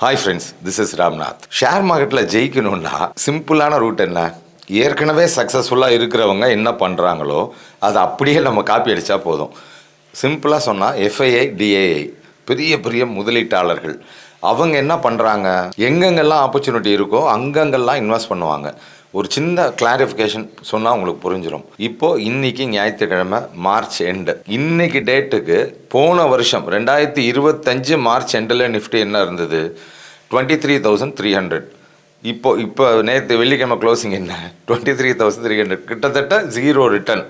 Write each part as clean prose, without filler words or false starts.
Hi friends, this is Ramnath. Share மார்க்கெட்டில் ஜெயிக்கணும்னா சிம்பிளான root என்ன? ஏற்கனவே சக்ஸஸ்ஃபுல்லாக இருக்கிறவங்க என்ன பண்ணுறாங்களோ அதை அப்படியே நம்ம காப்பி அடித்தா போதும். சிம்பிளாக சொன்னால் எஃப்ஐஐ டிஏஐ பெரிய பெரிய முதலீட்டாளர்கள் அவங்க என்ன பண்ணுறாங்க, எங்கெங்கெல்லாம் ஆப்பர்ச்சுனிட்டி இருக்கோ அங்கங்கெல்லாம் இன்வெஸ்ட் பண்ணுவாங்க. ஒரு சின்ன கிளாரிஃபிகேஷன் சொன்னால் உங்களுக்கு புரிஞ்சிடும். இப்போது இன்றைக்கி ஞாயிற்றுக்கிழமை மார்ச் எண்டு. இன்றைக்கி டேட்டுக்கு போன வருஷம் 2025 மார்ச் எண்டில் நிஃப்டி என்ன இருந்தது? 23,300. இப்போ நேற்று வெள்ளிக்கிழமை க்ளோசிங் என்ன? 23,300. கிட்டத்தட்ட ஜீரோ ரிட்டர்ன்.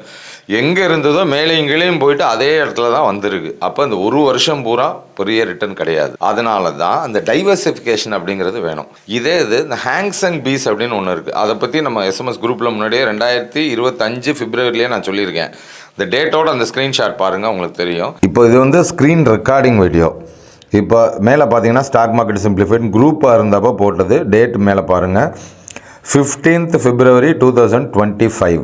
எங்கே இருந்ததோ மேலேயும் கீழேயும் போயிட்டு அதே இடத்துல தான் வந்திருக்கு. அப்போ இந்த ஒரு வருஷம் பூரா பெரிய ரிட்டர்ன் கிடையாது. அதனால தான் அந்த டைவர்சிஃபிகேஷன் அப்படிங்கிறது வேணும். இது இந்த ஹேங்ஸங் பீஸ் அப்படின்னு ஒன்று இருக்குது. அதை பற்றி நம்ம எஸ்எம்எஸ் குரூப்பில் முன்னாடியே 2025 பிப்ரவரிலேயே நான் சொல்லியிருக்கேன். இந்த டேட்டோட அந்த ஸ்க்ரீன்ஷாட் பாருங்கள், உங்களுக்கு தெரியும். இப்போ இது ஸ்க்ரீன் ரெக்கார்டிங் வீடியோ. இப்போ மேலே பார்த்தீங்கன்னா ஸ்டாக் மார்க்கெட் சிம்பிளிஃபைட் குரூப்பாக இருந்தப்போ போட்டது. டேட் மேலே பாருங்கள், 15th February 2025.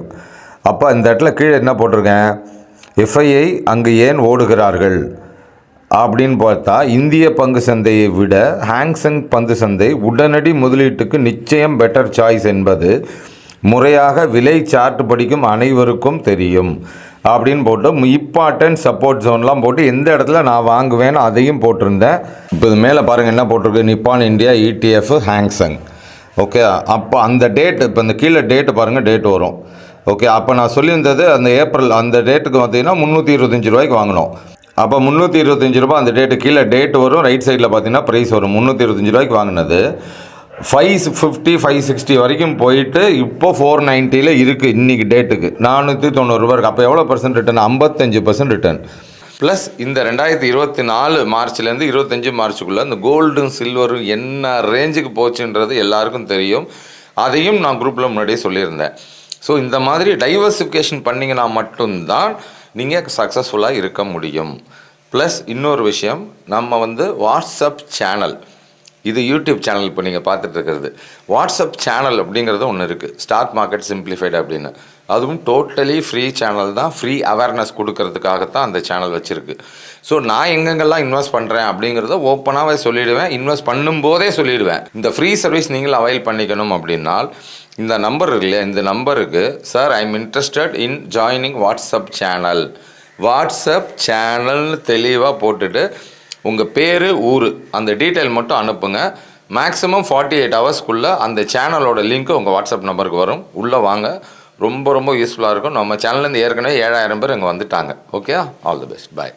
அப்போ இந்த இடத்துல கீழே என்ன போட்டிருக்கேன், எஃப்ஐஐ அங்கு ஏன் ஓடுகிறார்கள் அப்படின்னு பார்த்தா, இந்திய பங்கு சந்தையை விட ஹாங்ஸங் பங்கு சந்தை உடனடி முதலீட்டுக்கு நிச்சயம் பெட்டர் சாய்ஸ் என்பது முறையாக விலை சார்ட் படிக்கும் அனைவருக்கும் தெரியும் அப்படின்னு போட்டு இம்பார்ட்டன்ட் சப்போர்ட் ஜோன்லாம் போட்டு எந்த இடத்துல நான் வாங்குவேன்னு அதையும் போட்டிருந்தேன். இப்போ இது மேலே பாருங்கள் என்ன போட்டிருக்கு, நிப்பான் இந்தியா ETF ஹாங்ஸங். ஓகே, அப்போ அந்த டேட், இப்போ இந்த கீழே டேட்டு பாருங்கள், டேட் வரும். ஓகே, அப்போ நான் சொல்லியிருந்தது அந்த ஏப்ரல் அந்த டேட்டுக்கு பார்த்தீங்கன்னா 325 ரூபாய்க்கு வாங்கினோம். அப்போ 325 ரூபா அந்த டேட்டு கீழே டேட் வரும், ரைட் சைடில் பார்த்தீங்கன்னா ப்ரைஸ் வரும். 325 ரூபாய்க்கு வாங்கினது 550 560 வரைக்கும் போயிட்டு இப்போ 490 இருக்குது இன்றைக்கி டேட்டுக்கு. 490 ரூபா இருக்குது. அப்போ எவ்வளோ % ரிட்டர்ன்? 55% ரிட்டர்ன். ப்ளஸ் இந்த 2024 மார்ச்லேருந்து 25 மார்ச்சுக்குள்ளே இந்த கோல்டும் சில்வரும் என்ன ரேஞ்சுக்கு போச்சுன்றது எல்லாருக்கும் தெரியும். அதையும் நான் குரூப்பில் முன்னாடியே சொல்லியிருந்தேன். ஸோ இந்த மாதிரி டைவர்சிஃபிகேஷன் பண்ணிங்கன்னா மட்டும்தான் நீங்கள் சக்ஸஸ்ஃபுல்லாக இருக்க முடியும். ப்ளஸ் இன்னொரு விஷயம், நம்ம வாட்ஸ்அப் சேனல், இது யூடியூப் சேனல் இப்போ நீங்கள் பார்த்துட்டு இருக்கிறது. வாட்ஸ்அப் சேனல் அப்படிங்கிறது ஒன்று இருக்குது, ஸ்டாக் மார்க்கெட் சிம்பிளிஃபைடு அப்படின்னு. அதுவும் டோட்டலி ஃப்ரீ சேனல் தான். ஃப்ரீ அவேர்னஸ் கொடுக்கறதுக்காகத்தான் அந்த சேனல் வச்சுருக்கு. ஸோ நான் எங்கெங்கெல்லாம் இன்வெஸ்ட் பண்ணுறேன் அப்படிங்கிறத ஓப்பனாகவே சொல்லிவிடுவேன். இன்வெஸ்ட் பண்ணும்போதே சொல்லிவிடுவேன். இந்த ஃப்ரீ சர்வீஸ் நீங்கள் அவைல் பண்ணிக்கணும் அப்படின்னால் இந்த நம்பர் இருக்கு இல்லையா, இந்த நம்பருக்கு sir I am interested in joining WhatsApp channel, WhatsApp சேனல்னு தெளிவாக போட்டுட்டு உங்கள் பேர் ஊர் அந்த டீட்டெயில் மட்டும் அனுப்புங்க. மேக்ஸிமம் 48 ஹவர்ஸ்க்குள்ளே அந்த சேனலோட லிங்க்கு உங்கள் வாட்ஸ்அப் நம்பருக்கு வரும். உள்ளே வாங்க, ரொம்ப ரொம்ப யூஸ்ஃபுல்லாக இருக்கும். நம்ம சேனல்லேருந்து ஏற்கனவே 7000 பேர் இங்கே வந்துட்டாங்க. Okay, all the best, bye.